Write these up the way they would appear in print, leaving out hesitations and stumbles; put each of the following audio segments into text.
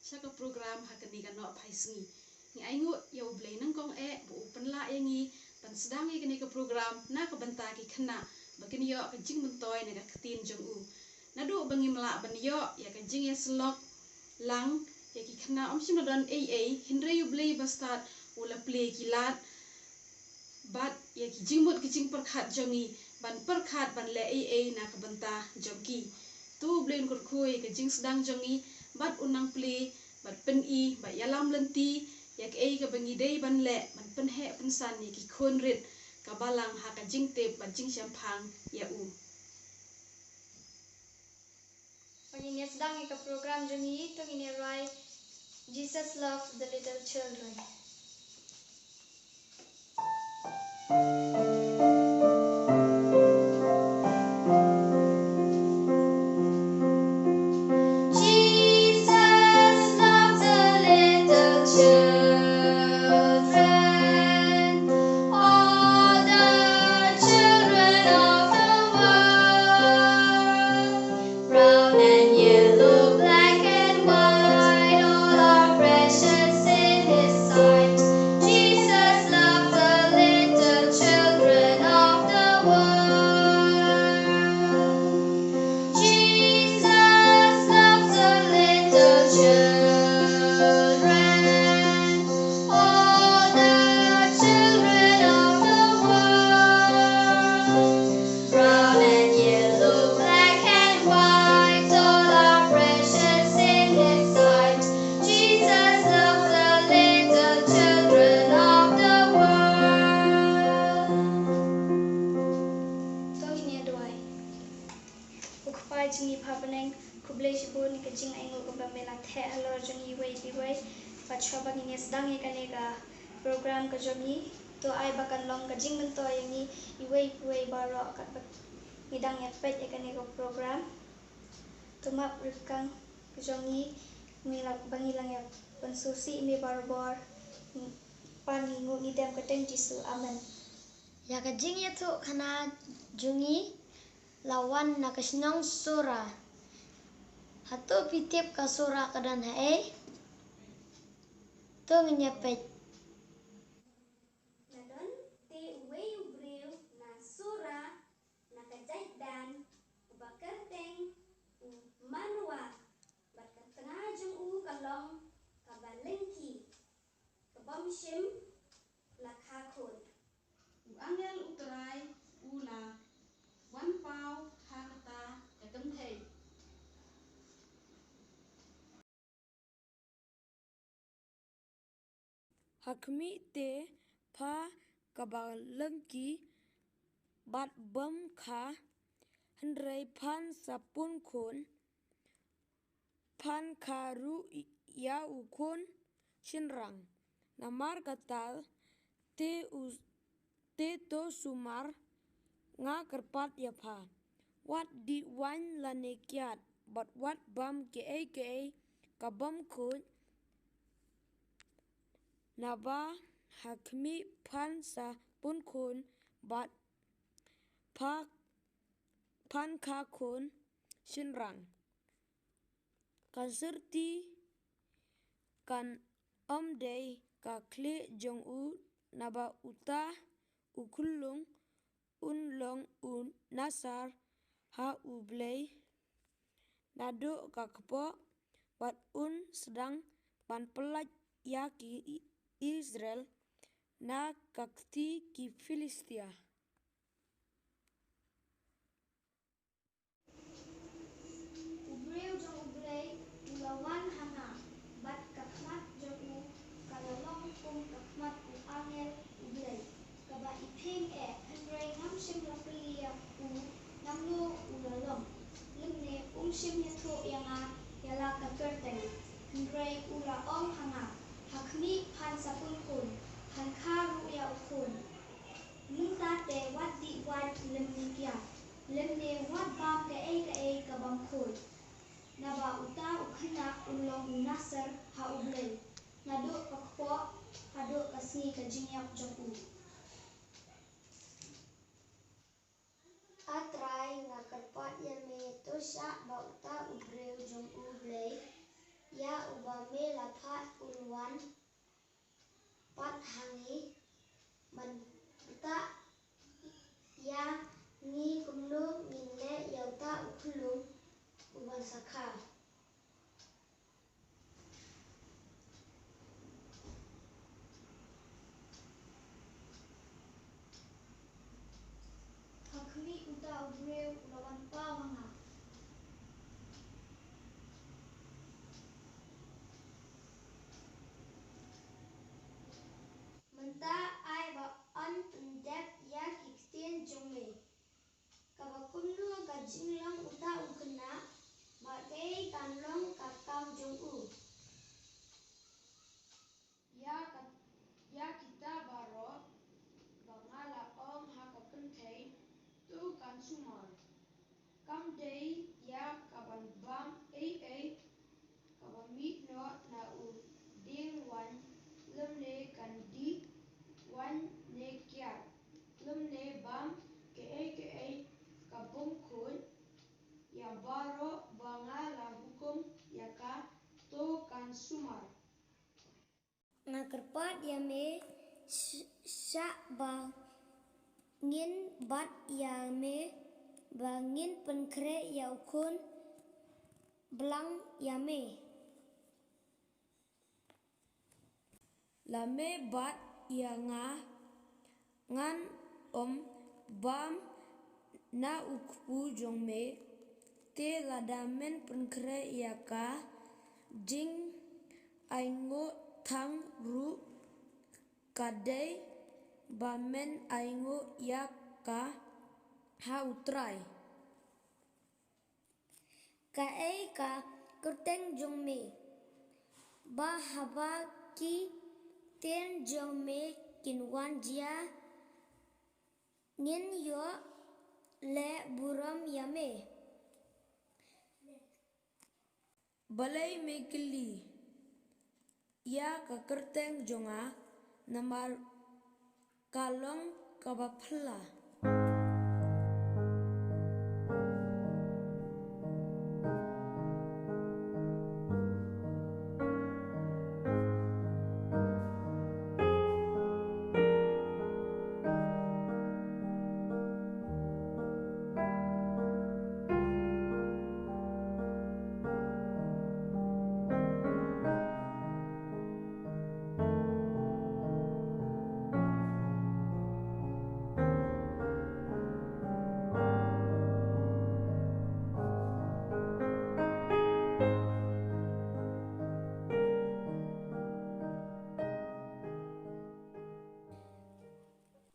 Saka program hakani kan no phaisngi ni aingu ya ublei nang kong bu penla yangi pan sedang i kani ke program na ke benta ki khynnah bakini yo ka jing mentoy ne ka ktin jong u nadu bangi mla ban yo ya ka jing ya slok lang ya ki khynnah sim don hindre ublei bastat ula play kilat bat ya ki jingmut ki jing perkhat jongi ban perkhat ban le na ka benta jongki tu blain kur khoi ka jing sedang jongi bat unang play bat pen bat yalam lenti yak ka bangi dei ban le ban pen he pen san ni ki khon rit ka balang ha ka jing tep ban jing champang ya u Pagini sedang ka program jongi to ini rai Jesus loves the little children. Jingi papaneng kublai shibun ke jing aingo ko bamela the alor jongi wei pat shaba ni sedang ka program ka jongi to ai bakan long ka jing mento yangi wei baro kat midang ya pet ko program to map rikang ka jongi milak bangilang ya pensusi mi barbor pan ngu ni dem ka teng jisu amen ya ka jing ya to kana jongi lawan na kasinong sura hato pitip ka sura kadan hae to ngepet nadon te wei ubreu na sura na kajait dan ubakerteng manwa bat tengah jung kalong kabalengki kabamshim lakhakun angel utrai ula wan pau hakata katemthei hakmi te pha kabalengki bat bam kha handrai phan sapun khon phan kharu ya ukon shinrang namar katal te to sumar nga karpat ya pha wat di wan lane kyat bat wat bam ke kabam khon naba hakmi phan sa pun khon bat phan kha khon shinrang kan serti kan omdei ka kle jong u naba uta ukulung unlong un nasar ha ublei nado ka kpo bat un sedang ban pelat ya ki Israel na kakti ki Filistia ubreu jong ubrei ulawan hana bat kakmat jong kalalong kum kakmat angel ubrei kaba iping handrai ngamshim lapelia namlo ulalong lemne umshim yatho yanga yala kakerteng handrai ula hanga hakmi phan sapun kun han kharu ya ukun lungta te wat di wat lemni kya lemne wat bam ka kabam khoi naba uta ukhna ulong unasar ha ublei nado pakpo hado kasni ka jingyak joku atrai nga karpat ya me to sha ba uta ubreu jong ublei ya ubame kerpat yame syak ba ngin bat yame ba ngin penkre ya ukun belang yame. Lame bat ya ngan bam na ukpu jong me te ladamen penkre ya ka jing aingo thang ru kadai bamen aingo ya ka ha utrai. Ka ei ka kurteng jong me ba haba ki ten jong me kinwan jia ngin yo le buram yame. Balai me kili ya ka kerteng jonga namar kalong kabapla.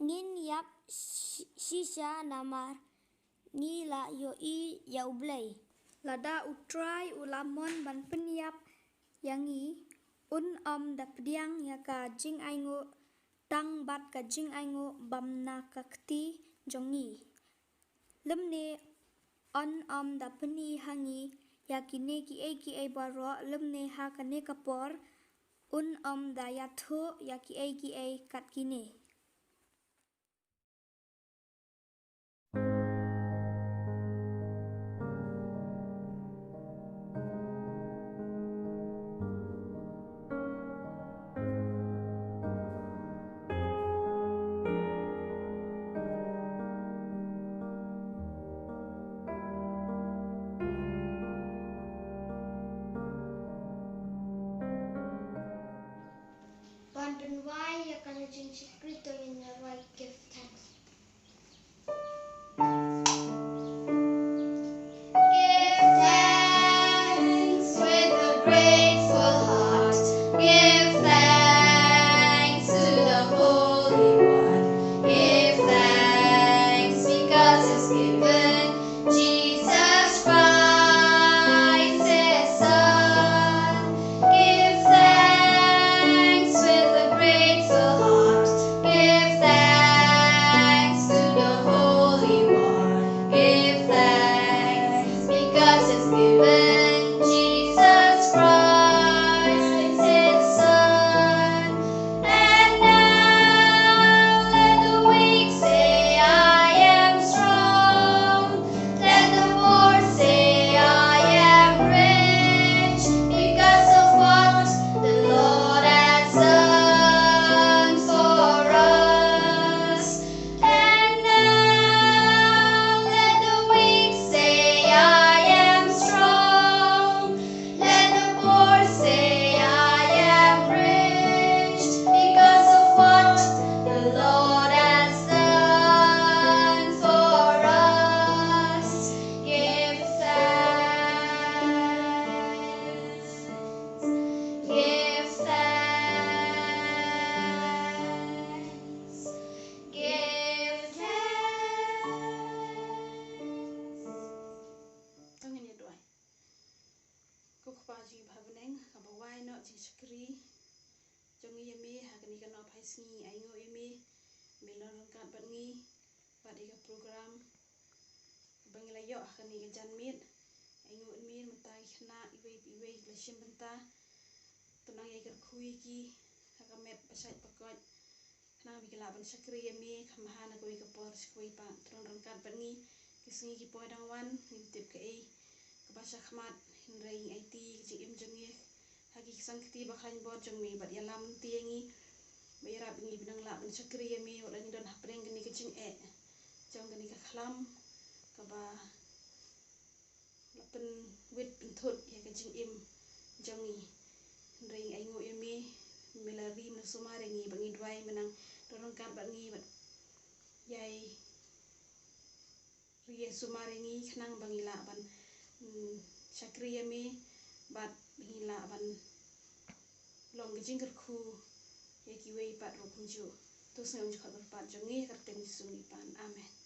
Ngin yap shisha namar ni la yo I ya ublay. Lada utrai ulamon ban penyap yangi da pediang ya ka jing aingo tang bat ka jing aingo bamna ka kti jongi. Lemne da peni hangi ya kine ki e baro lemne ha kane kapor da ya tho ya ki e kat kine. Bandun wai ya kana jing sikrito in the right give thanks. Give thanks with a grateful heart. Give thanks to the Holy One. Give thanks because it's given Jesus Christ His Son. Give thanks with a grateful heart. Give thanks to the Holy One. Give thanks because it's given Jesus Christ His Son. And now let the weak say, I am strong. Let the poor say, I am rich because of what the Lord has done for us. And now let the weak say, I am strong. Let the poor say, I am rich because of what the Lord has done for us. Give thanks. Give thanks. Give thanks. Tangin ya doai. Ko kpaji bhabeneng abawai no ji skri jongi yemi hakani kan op haisni aingo yemi melon rangkat bangi pada program bangilayo hakani ke janmit aingo min mentai khynnah iwe glashim bynta tunang ye kerkhui ki hakamep pasai pakot nang bigla ban skri yemi khamhana ko ikapor skui pa turun rangkat bangi kisngi ki poidang wan ngintip ke bahasa khmat hinrai IT jim jongi hagi sang kiti bakhan bot jong mi bat yalam tiengi bayarap ngi binang la ban chakri mi wala ni don hapreng gani kecing jong gani ka khlam ka ba lapen wit pinthut ya kecing im jongi ring aingo yami melari na sumarengi bangi dwai menang dorong kat bangi bat yai rie sumarengi khnang bangi la ban chakri yami bat bangi la ban long kecing kerku ya kiwei pat ro kunju tus ngam jokhat berpat jongi kerteng suni pan amen.